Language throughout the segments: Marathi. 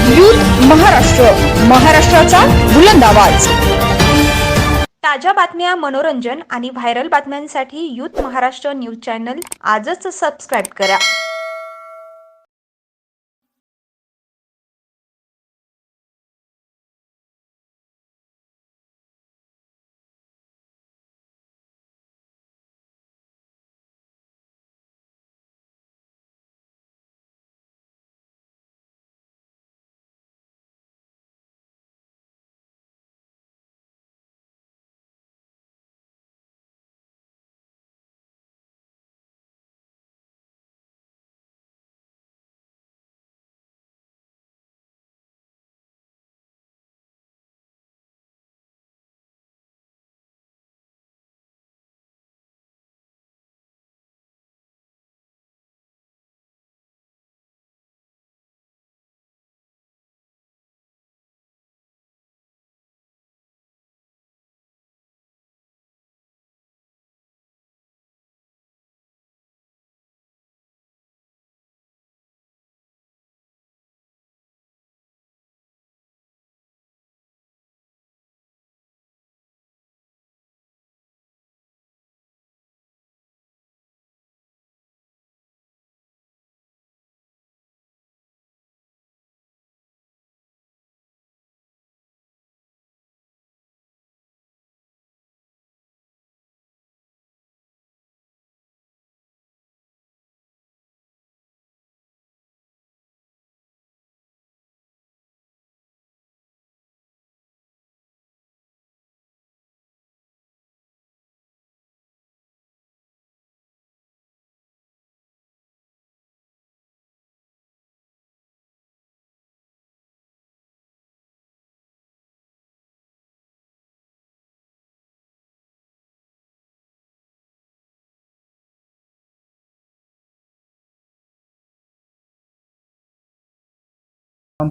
यूथ महाराष्ट्र, महाराष्ट्राचा बुलंद आवाज। ताज्या बातम्या, मनोरंजन आणि व्हायरल बातम्यांसाठी यूथ महाराष्ट्र न्यूज चॅनल आजच सबस्क्राईब करा।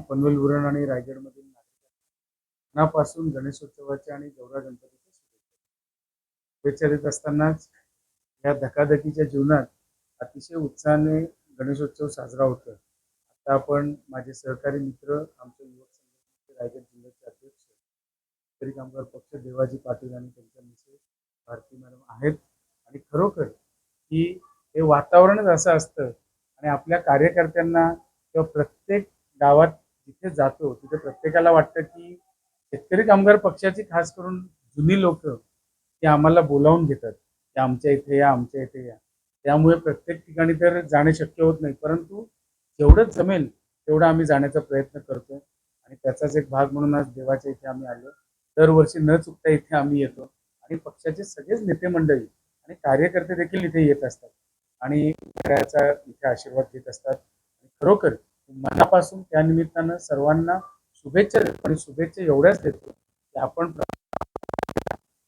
पनवेल उरण आणि रायगडमधील नागरिकांपासून गणेशोत्सवाच्या आणि गौरा गणपतीच्या शुभेच्छा देत असतानाच या धकाधकीच्या जीवनात अतिशय उत्साहाने गणेशोत्सव साजरा होतो। आता आपण माझे सहकारी मित्र, आमचे युवक संघटनेचे रायगड जिल्ह्याचे अध्यक्ष शेतकरी कामगार पक्ष देवाजी पाटील आणि त्यांच्या मिसेस भारती मॅडम आहेत। आणि खरोखर की हे वातावरणच असं असतं आणि आपल्या कार्यकर्त्यांना किंवा प्रत्येक गावात जिथे जातो तिथे प्रत्येकाला वाटतं की शेतकरी कामगार पक्षाची खास करून जुनी लोक ती आम्हाला बोलावून घेतात की आमच्या इथे या, आमच्या इथे या। त्यामुळे प्रत्येक ठिकाणी तर जाणे शक्य होत नाही, परंतु जेवढं जमेल तेवढं आम्ही जाण्याचा प्रयत्न करतो आणि त्याचाच एक भाग म्हणून आज देवाच्या इथे आम्ही आलो। दरवर्षी न चुकता इथे आम्ही येतो आणि पक्षाचे सगळेच नेते मंडळी आणि कार्यकर्ते देखील इथे येत असतात आणि त्याचा इथे आशीर्वाद घेत असतात। खरोखर मनापासून त्या निमित्तानं सर्वांना शुभेच्छा देतो आणि शुभेच्छा एवढ्याच देतो की आपण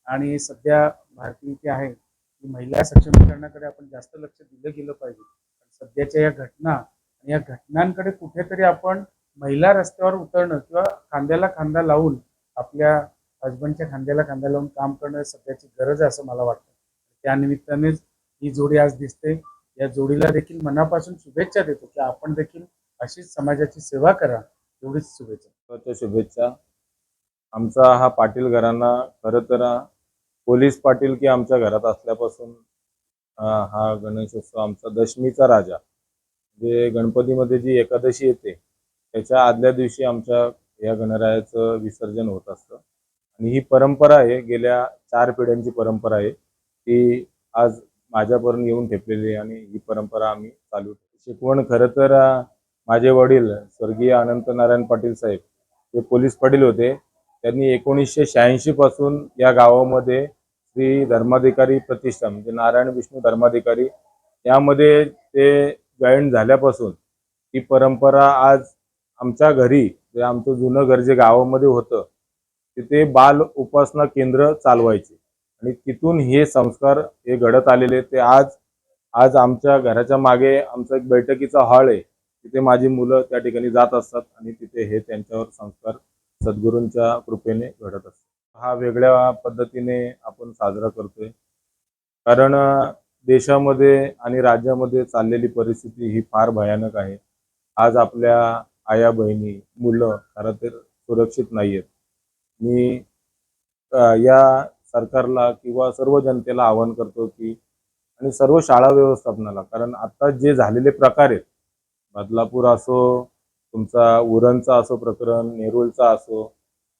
आणि सध्या भारतीय इथे आहे की महिला सक्षमीकरणाकडे आपण जास्त लक्ष दिलं गेलं पाहिजे। सध्याच्या या घटना आणि या घटनांकडे कुठेतरी आपण महिला रस्त्यावर उतरणं किंवा खांद्याला खांदा लावून आपल्या हजबंडच्या खांद्याला खांदा लावून काम करणं सध्याची गरज आहे असं मला वाटतं। त्या निमित्तानेच ही जोडी आज दिसते। या जोडीला देखील मनापासून शुभेच्छा देतो की आपण देखील अशीच समाजाची सेवा करा, एवढीच शुभेच्छा। शुभेच्छा। आमचा हा पाटील घराणा खरं तर पोलीस पाटील की आमच्या घरात असल्यापासून हा गणेशोत्सव आमचा दशमीचा राजा, जे गणपतीमध्ये जी एकादशी येते त्याच्या आदल्या दिवशी आमच्या या गणरायाचं विसर्जन होत असतं आणि ही परंपरा आहे, गेल्या 4 पिढ्यांची परंपरा आहे ती आज माझ्यापर्यंत येऊन ठेपलेली आहे आणि ही परंपरा आम्ही चालू शिकवण खरं तर माझे वडील स्वर्गीय अनंत नारायण पाटील साहेब हे पोलीस पाटील होते। त्यांनी 1986 पासून या गावामध्ये श्री धर्माधिकारी प्रतिष्ठान म्हणजे नारायण विष्णू धर्माधिकारी यामध्ये ते जॉईन झाल्यापासून ती परंपरा आज आमच्या घरी जे आमचं जुनं घर जे गावामध्ये होतं तिथे बाल उपासना केंद्र चालवायचे आणि तिथून हे संस्कार हे घडत आलेले। ते आज आमच्या घराच्या मागे आमचा एक बैठकीचा हॉल आहे, तिथे माझी मुलं त्या ठिकाणी जात असतात आणि तिथे हे त्यांच्यावर संस्कार सद्गुरूंच्या कृपेने घडत असतात। हा वेगळ्या पद्धतीने आपण साजरा करतोय कारण देशामध्ये आणि राज्यामध्ये चाललेली परिस्थिती ही फार भयानक आहे। आज आपल्या आया बहिणी मुलं खरं तर सुरक्षित नाही आहेत. मी या सरकारला किंवा सर्व जनतेला आवाहन करतो की आणि सर्व शाळा व्यवस्थापनाला, कारण आता जे झालेले प्रकार आहेत, बदलापूर असो, तुमचा उरणचा असो प्रकरण, नेरुळचा असो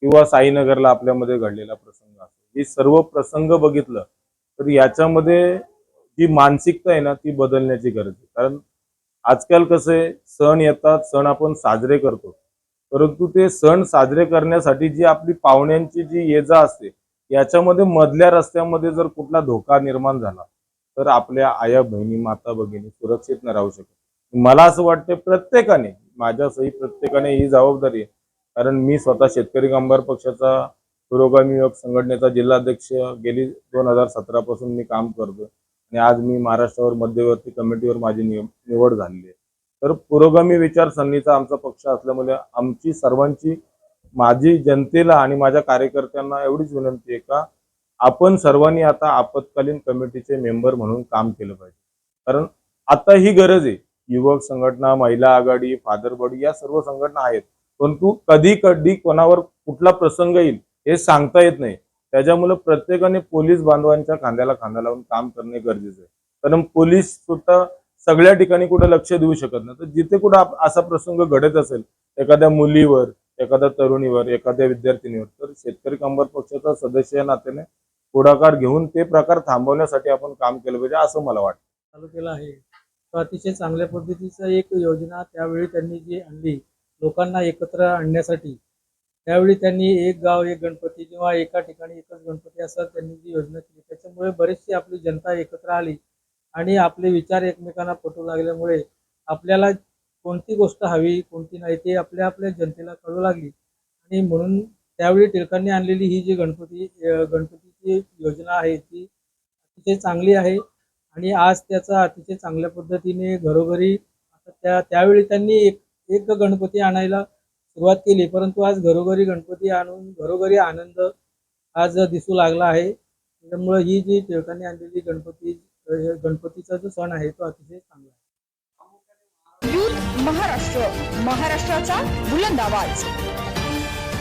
किंवा साईनगरला आपल्यामध्ये घडलेला प्रसंग असो, हे सर्व प्रसंग बघितलं तर याच्यामध्ये जी मानसिकता आहे ना ती बदलण्याची गरज आहे. कारण आजकाल कसं आहे, सण येतात, सण आपण साजरे करतो, परंतु ते सण साजरे करण्यासाठी जी आपली पाहुण्यांची जी ये-जा असते, याच्यामध्ये मधल्या रस्त्यामध्ये जर कुठला धोका निर्माण झाला तर आपल्या आया बहिणी माता भगिनी सुरक्षित न राहू शकत. मला असं वाटतं प्रत्येकाने, माझ्यासही प्रत्येकाने ही जबाबदारी आहे. कारण मी स्वतः शेतकरी कामगार पक्षाचा पुरोगामी युवक संघटनेचा जिल्हाध्यक्ष गेली 2017 पासून मी काम करतो आणि आज मी महाराष्ट्रावर मध्यवर्ती कमिटीवर माझी निवड झालेली आहे. तर पुरोगामी विचारसरणीचा आमचा पक्ष असल्यामुळे आमची सर्वांची, माझी जनतेला आणि माझ्या कार्यकर्त्यांना एवढीच विनंती आहे का आपण सर्वांनी आता आपत्कालीन कमिटीचे मेंबर म्हणून काम केलं पाहिजे. कारण आता ही गरज आहे. युवक संघटना, महिला आघाडी, फादर बॉडी या सर्व संघटना आहेत, परंतु कधी कधी कोणावर कुठला प्रसंग येईल हे सांगता येत नाही. त्याच्यामुळे प्रत्येकाने पोलीस बांधवांच्या खांद्याला खांदा लावून काम करणे गरजेचं आहे. कारण पोलीस सुद्धा सगळ्या ठिकाणी कुठे लक्ष देऊ शकत नाही. तर जिथे कुठं असा प्रसंग घडत असेल, एखाद्या मुलीवर, एखाद्या तरुणीवर, एखाद्या विद्यार्थिनीवर, तर शेतकरी कामगार पक्षाचा सदस्य या नात्याने पुढाकार घेऊन ते प्रकार थांबवण्यासाठी आपण काम केलं पाहिजे असं मला वाटतं. चालू केला आहे तो अतिशय चांगल्या पद्धतीचं एक योजना त्यावेळी त्यांनी जी आणली लोकांना एकत्र आणण्यासाठी. त्यावेळी त्यांनी एक गाव एक गणपती किंवा एका ठिकाणी एकच गणपती असं त्यांनी जी योजना केली, त्याच्यामुळे बरीचशी आपली जनता एकत्र आली आणि आपले विचार एकमेकांना पटू लागल्यामुळे आपल्याला कोणती गोष्ट हवी कोणती नाही ते आपल्या आपल्या जनतेला कळू लागली. आणि म्हणून त्यावेळी टिळकांनी आणलेली ही जी गणपतीची योजना आहे ती अतिशय चांगली आहे आणि आज त्याचा अतिशय चांगल्या पद्धतीने घरोघरी आता त्यावेळी त्यांनी एक गणपती आणायला सुरुवात केली, परंतु आज घरोघरी गणपती आणून घरोघरी आनंद आज दिसू लागला आहे. त्यामुळे ही जी टिळकांनी आणलेली गणपतीचा जो सण आहे तो अतिशय चांगला आहे. यूथ महाराष्ट्र, महाराष्ट्राचा बुलंद आवाज.